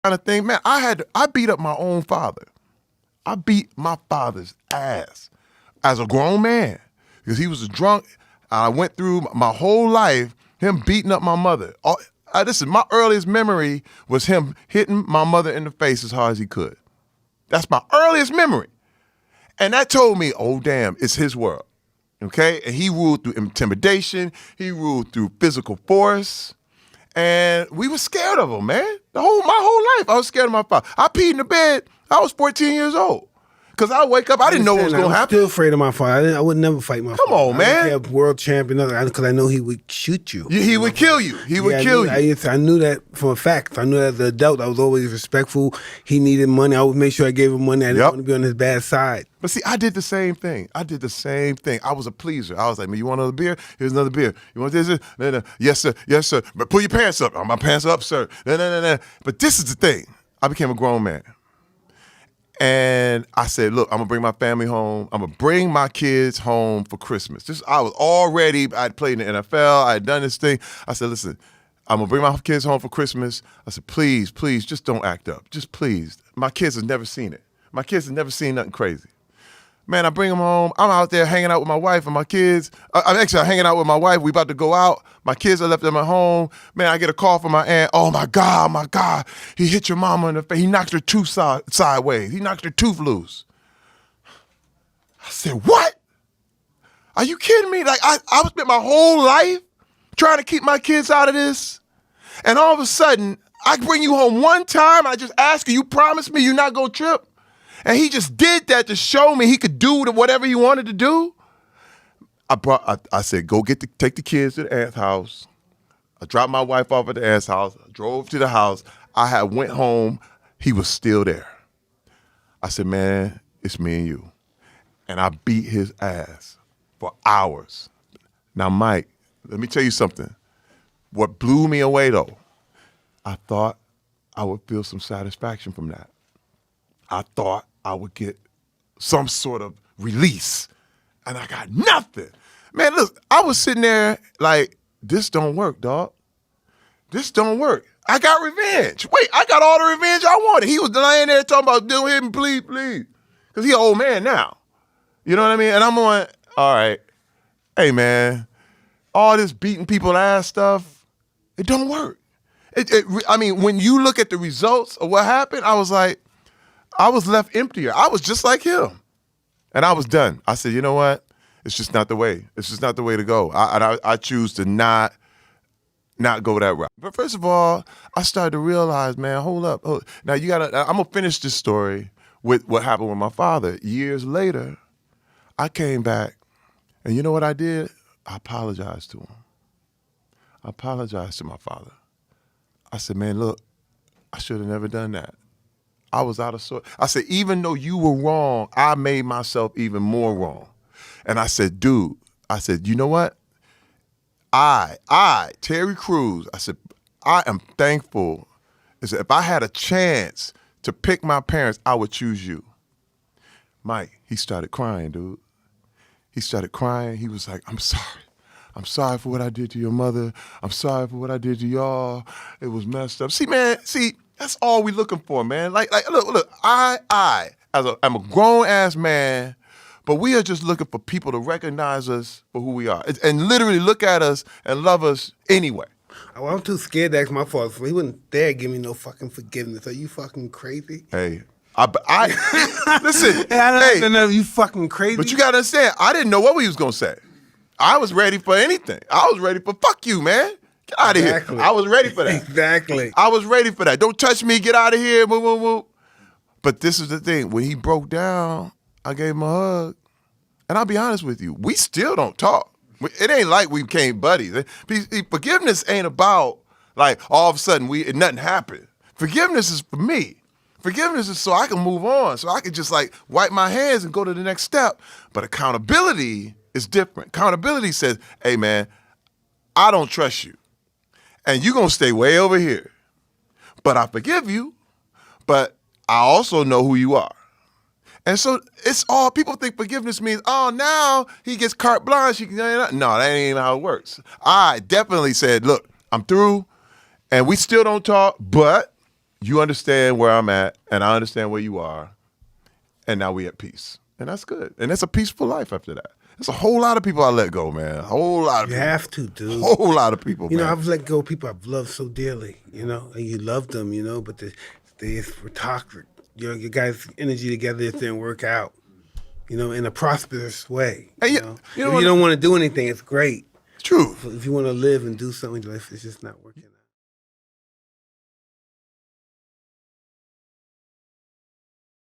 kind of thing, man, I beat up my own father. I beat my father's ass as a grown man because he was a drunk. I went through my whole life him beating up my mother. Listen, my earliest memory was him hitting my mother in the face as hard as he could. That's my earliest memory. And that told me, oh, damn, it's his world, okay? And he ruled through intimidation. He ruled through physical force. And we were scared of him, man. My whole life, I was scared of my father. I peed in the bed. I was 14 years old. Because I wake up, I didn't know what was going to happen. I'm still afraid of my father. I would never fight my father. Come on, man. I don't care, world champion, because I know he would shoot you. He would kill you. He would kill you. I knew that for a fact. I knew that as an adult, I was always respectful. He needed money. I would make sure I gave him money. I didn't want to be on his bad side. But see, I did the same thing. I was a pleaser. I was like, man, you want another beer? Here's another beer. You want this? No, no. Yes, sir. Yes, sir. But pull your pants up. My pants up, sir. No. But this is the thing. I became a grown man. And I said, look, I'm going to bring my family home. I'm going to bring my kids home for Christmas. I'd played in the NFL. I had done this thing. I said, listen, I'm going to bring my kids home for Christmas. I said, please, just don't act up. Just please. My kids have never seen it. My kids have never seen nothing crazy. Man, I bring them home. I'm out there hanging out with my wife and my kids. I'm hanging out with my wife. We about to go out. My kids are left at my home. Man, I get a call from my aunt. Oh, my God. He hit your mama in the face. He knocked her tooth sideways. He knocked her tooth loose. I said, what? Are you kidding me? Like, I spent my whole life trying to keep my kids out of this. And all of a sudden, I bring you home one time. I just ask you promise me you're not going to trip? And he just did that to show me he could do whatever he wanted to do. I said, take the kids to the aunt's house. I dropped my wife off at the aunt's house. I drove to the house. I went home. He was still there. I said, man, it's me and you. And I beat his ass for hours. Now, Mike, let me tell you something. What blew me away, though, I thought I would feel some satisfaction from that. I thought I would get some sort of release, and I got nothing. Man, look, I was sitting there like, this don't work, dog. This don't work. I got revenge. Wait, I got all the revenge I wanted. He was laying there talking about, do him, please. Because he an old man now. You know what I mean? And I'm going, all right, hey, man, all this beating people ass stuff, it don't work. I mean, when you look at the results of what happened, I was like, I was left emptier. I was just like him. And I was done. I said, you know what? It's just not the way. It's just not the way to go. I choose to not go that route. But first of all, I started to realize, man, hold up. Now I'm going to finish this story with what happened with my father. Years later, I came back, and you know what I did? I apologized to him. I apologized to my father. I said, man, look, I should have never done that. I was out of sort. I said, even though you were wrong, I made myself even more wrong. And I said, dude, you know what? Terry Crews, I said, I am thankful. I said, if I had a chance to pick my parents, I would choose you. Mike, he started crying, dude. He started crying. He was like, I'm sorry. I'm sorry for what I did to your mother. I'm sorry for what I did to y'all. It was messed up. See, man, that's all we looking for, man. Like, look, I'm a grown-ass man, but we are just looking for people to recognize us for who we are and literally look at us and love us anyway. Well, I'm too scared to ask my father. He wouldn't dare give me no fucking forgiveness. Are you fucking crazy? Hey, listen. I don't know, you fucking crazy. But you got to understand, I didn't know what he was going to say. I was ready for anything. I was ready for fuck you, man. Get out of here. I was ready for that. Exactly. I was ready for that. Don't touch me. Get out of here. Woo, woo, woo. But this is the thing. When he broke down, I gave him a hug. And I'll be honest with you, we still don't talk. It ain't like we became buddies. Forgiveness ain't about like all of a sudden nothing happened. Forgiveness is for me. Forgiveness is so I can move on, so I can just like wipe my hands and go to the next step. But accountability is different. Accountability says, hey man, I don't trust you. And you're going to stay way over here. But I forgive you, but I also know who you are. And so it's all, people think forgiveness means, oh, now he gets carte blanche. No, that ain't how it works. I definitely said, look, I'm through, and we still don't talk, but you understand where I'm at, and I understand where you are, and now we at peace. And that's good. And that's a peaceful life after that. There's a whole lot of people I let go, man. A whole lot of You people. have to, dude. A whole lot of people, You man. know, I've let go of people I've loved so dearly, you know, and you love them, you know, but they were toxic. You know, your guys' energy together just didn't work out, you know, in a prosperous way. Hey, You know? you know If what? you don't want to do anything, it's great. True. If you want to live and do something in life, it's just not working out.